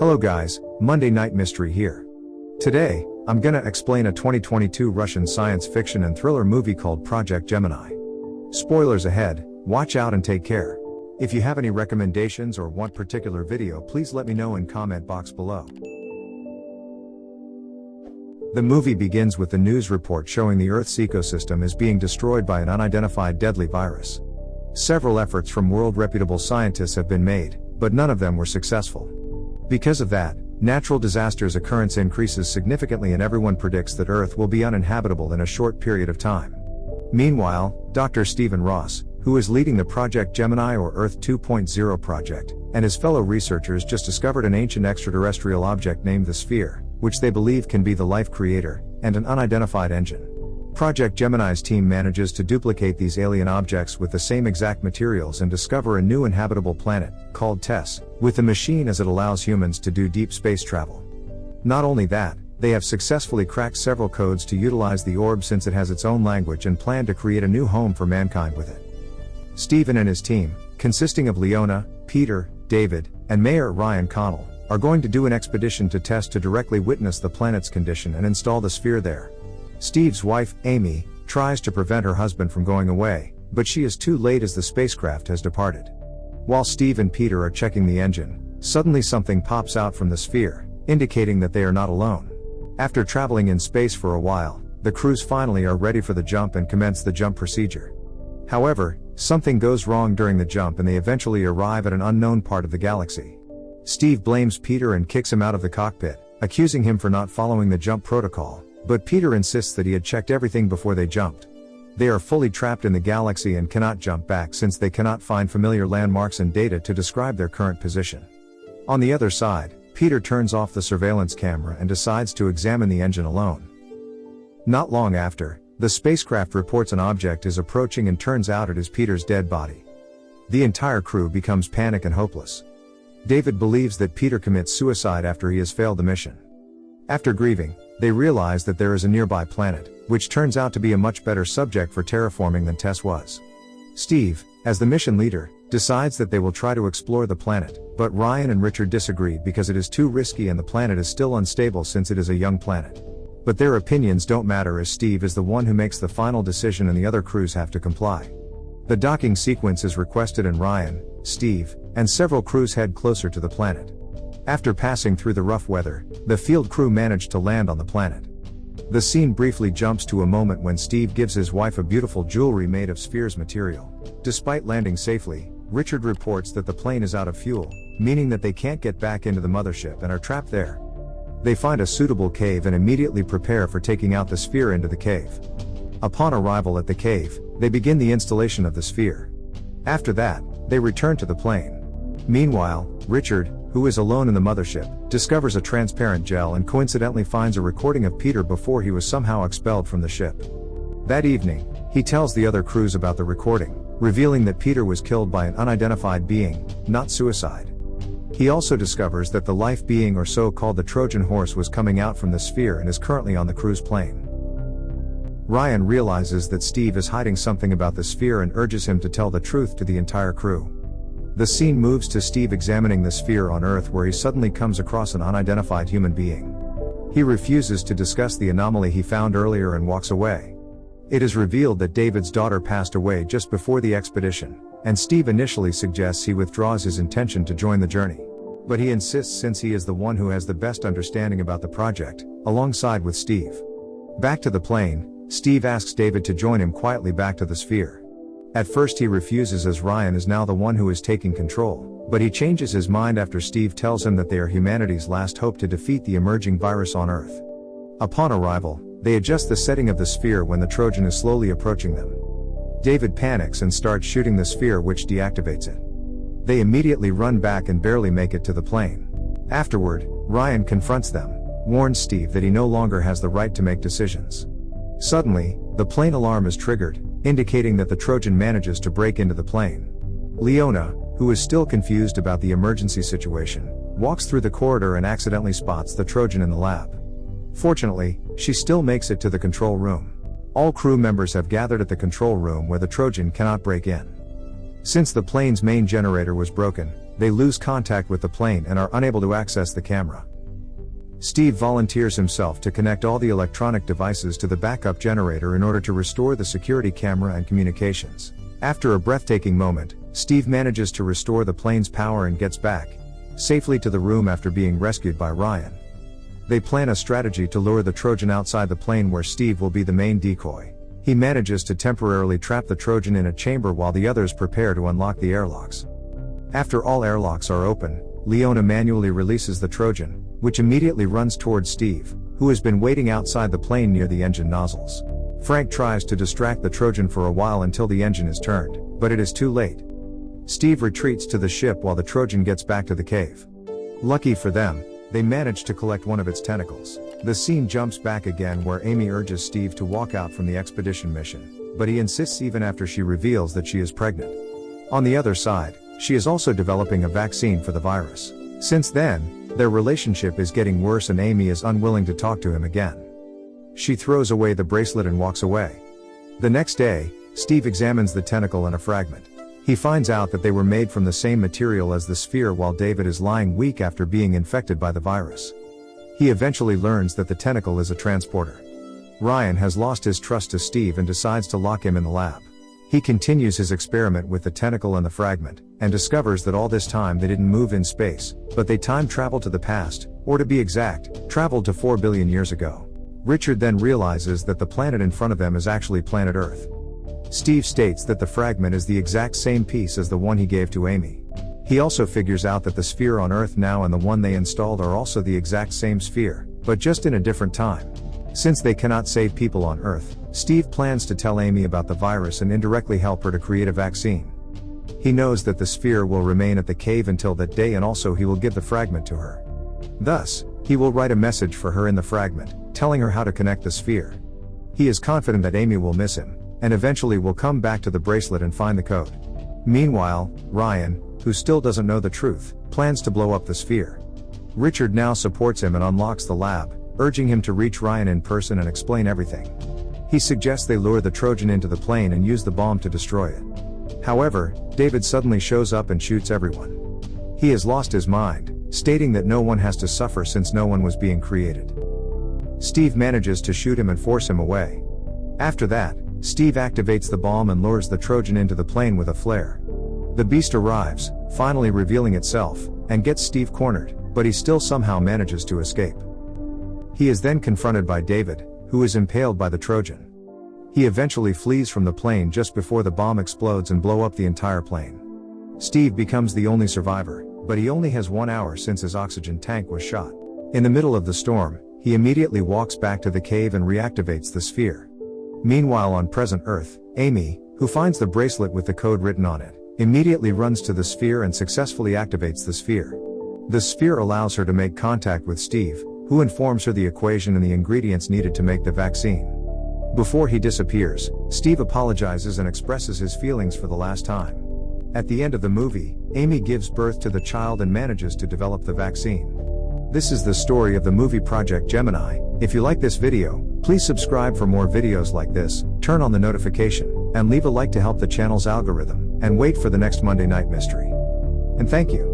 Hello guys, Monday Night Mystery here. Today, I'm gonna explain a 2022 Russian science fiction and thriller movie called Project Gemini. Spoilers ahead, watch out and take care. If you have any recommendations or want particular video, please let me know in comment box below. The movie begins with the news report showing the Earth's ecosystem is being destroyed by an unidentified deadly virus. Several efforts from world-reputable scientists have been made, but none of them were successful. Because of that, natural disasters occurrence increases significantly and everyone predicts that Earth will be uninhabitable in a short period of time. Meanwhile, Dr. Stephen Ross, who is leading the Project Gemini or Earth 2.0 project, and his fellow researchers just discovered an ancient extraterrestrial object named the Sphere, which they believe can be the life creator, and an unidentified engine. Project Gemini's team manages to duplicate these alien objects with the same exact materials and discover a new inhabitable planet, called TESS, with the machine as it allows humans to do deep space travel. Not only that, they have successfully cracked several codes to utilize the orb since it has its own language and plan to create a new home for mankind with it. Stephen and his team, consisting of Leona, Peter, David, and Mayor Ryan Connell, are going to do an expedition to TESS to directly witness the planet's condition and install the sphere there. Steve's wife, Amy, tries to prevent her husband from going away, but she is too late as the spacecraft has departed. While Steve and Peter are checking the engine, suddenly something pops out from the sphere, indicating that they are not alone. After traveling in space for a while, the crews finally are ready for the jump and commence the jump procedure. However, something goes wrong during the jump and they eventually arrive at an unknown part of the galaxy. Steve blames Peter and kicks him out of the cockpit, accusing him for not following the jump protocol. But Peter insists that he had checked everything before they jumped. They are fully trapped in the galaxy and cannot jump back since they cannot find familiar landmarks and data to describe their current position. On the other side, Peter turns off the surveillance camera and decides to examine the engine alone. Not long after, the spacecraft reports an object is approaching and turns out it is Peter's dead body. The entire crew becomes panicked and hopeless. David believes that Peter commits suicide after he has failed the mission. After grieving, they realize that there is a nearby planet, which turns out to be a much better subject for terraforming than TESS was. Steve, as the mission leader, decides that they will try to explore the planet, but Ryan and Richard disagree because it is too risky and the planet is still unstable since it is a young planet. But their opinions don't matter as Steve is the one who makes the final decision and the other crews have to comply. The docking sequence is requested and Ryan, Steve, and several crews head closer to the planet. After passing through the rough weather, the field crew managed to land on the planet. The scene briefly jumps to a moment when Steve gives his wife a beautiful jewelry made of spheres material. Despite landing safely, Richard reports that the plane is out of fuel, meaning that they can't get back into the mothership and are trapped there. They find a suitable cave and immediately prepare for taking out the sphere into the cave. Upon arrival at the cave, they begin the installation of the sphere. After that, they return to the plane. Meanwhile, Richard, who is alone in the mothership, discovers a transparent gel and coincidentally finds a recording of Peter before he was somehow expelled from the ship. That evening, he tells the other crews about the recording, revealing that Peter was killed by an unidentified being, not suicide. He also discovers that the life being or so-called the Trojan horse was coming out from the sphere and is currently on the crew's plane. Ryan realizes that Steve is hiding something about the sphere and urges him to tell the truth to the entire crew. The scene moves to Steve examining the sphere on Earth where he suddenly comes across an unidentified human being. He refuses to discuss the anomaly he found earlier and walks away. It is revealed that David's daughter passed away just before the expedition, and Steve initially suggests he withdraws his intention to join the journey. But he insists since he is the one who has the best understanding about the project, alongside with Steve. Back to the plane, Steve asks David to join him quietly back to the sphere. At first he refuses as Ryan is now the one who is taking control, but he changes his mind after Steve tells him that they are humanity's last hope to defeat the emerging virus on Earth. Upon arrival, they adjust the setting of the sphere when the Trojan is slowly approaching them. David panics and starts shooting the sphere which deactivates it. They immediately run back and barely make it to the plane. Afterward, Ryan confronts them, warns Steve that he no longer has the right to make decisions. Suddenly, the plane alarm is triggered, indicating that the Trojan manages to break into the plane. Leona, who is still confused about the emergency situation, walks through the corridor and accidentally spots the Trojan in the lab. Fortunately, she still makes it to the control room. All crew members have gathered at the control room where the Trojan cannot break in. Since the plane's main generator was broken, they lose contact with the plane and are unable to access the camera. Steve volunteers himself to connect all the electronic devices to the backup generator in order to restore the security camera and communications. After a breathtaking moment, Steve manages to restore the plane's power and gets back safely to the room after being rescued by Ryan. They plan a strategy to lure the Trojan outside the plane where Steve will be the main decoy. He manages to temporarily trap the Trojan in a chamber while the others prepare to unlock the airlocks. After all airlocks are open, Leona manually releases the Trojan, which immediately runs towards Steve, who has been waiting outside the plane near the engine nozzles. Frank tries to distract the Trojan for a while until the engine is turned, but it is too late. Steve retreats to the ship while the Trojan gets back to the cave. Lucky for them, they manage to collect one of its tentacles. The scene jumps back again where Amy urges Steve to walk out from the expedition mission, but he insists even after she reveals that she is pregnant. On the other side, she is also developing a vaccine for the virus. Since then, their relationship is getting worse and Amy is unwilling to talk to him again. She throws away the bracelet and walks away. The next day, Steve examines the tentacle and a fragment. He finds out that they were made from the same material as the sphere while David is lying weak after being infected by the virus. He eventually learns that the tentacle is a transporter. Ryan has lost his trust to Steve and decides to lock him in the lab. He continues his experiment with the tentacle and the fragment, and discovers that all this time they didn't move in space, but they time traveled to the past, or to be exact, traveled to 4 billion years ago. Richard then realizes that the planet in front of them is actually planet Earth. Steve states that the fragment is the exact same piece as the one he gave to Amy. He also figures out that the sphere on Earth now and the one they installed are also the exact same sphere, but just in a different time. Since they cannot save people on Earth, Steve plans to tell Amy about the virus and indirectly help her to create a vaccine. He knows that the sphere will remain at the cave until that day and also he will give the fragment to her. Thus, he will write a message for her in the fragment, telling her how to connect the sphere. He is confident that Amy will miss him, and eventually will come back to the bracelet and find the code. Meanwhile, Ryan, who still doesn't know the truth, plans to blow up the sphere. Richard now supports him and unlocks the lab, urging him to reach Ryan in person and explain everything. He suggests they lure the Trojan into the plane and use the bomb to destroy it. However, David suddenly shows up and shoots everyone. He has lost his mind, stating that no one has to suffer since no one was being created. Steve manages to shoot him and force him away. After that, Steve activates the bomb and lures the Trojan into the plane with a flare. The beast arrives, finally revealing itself, and gets Steve cornered, but he still somehow manages to escape. He is then confronted by David, who is impaled by the Trojan. He eventually flees from the plane just before the bomb explodes and blows up the entire plane. Steve becomes the only survivor, but he only has 1 hour since his oxygen tank was shot. In the middle of the storm, he immediately walks back to the cave and reactivates the sphere. Meanwhile on present Earth, Amy, who finds the bracelet with the code written on it, immediately runs to the sphere and successfully activates the sphere. The sphere allows her to make contact with Steve, who informs her the equation and the ingredients needed to make the vaccine. Before he disappears, Steve apologizes and expresses his feelings for the last time. At the end of the movie, Amy gives birth to the child and manages to develop the vaccine. This is the story of the movie Project Gemini. If you like this video, please subscribe for more videos like this, turn on the notification, and leave a like to help the channel's algorithm, and wait for the next Monday Night Mystery. And thank you.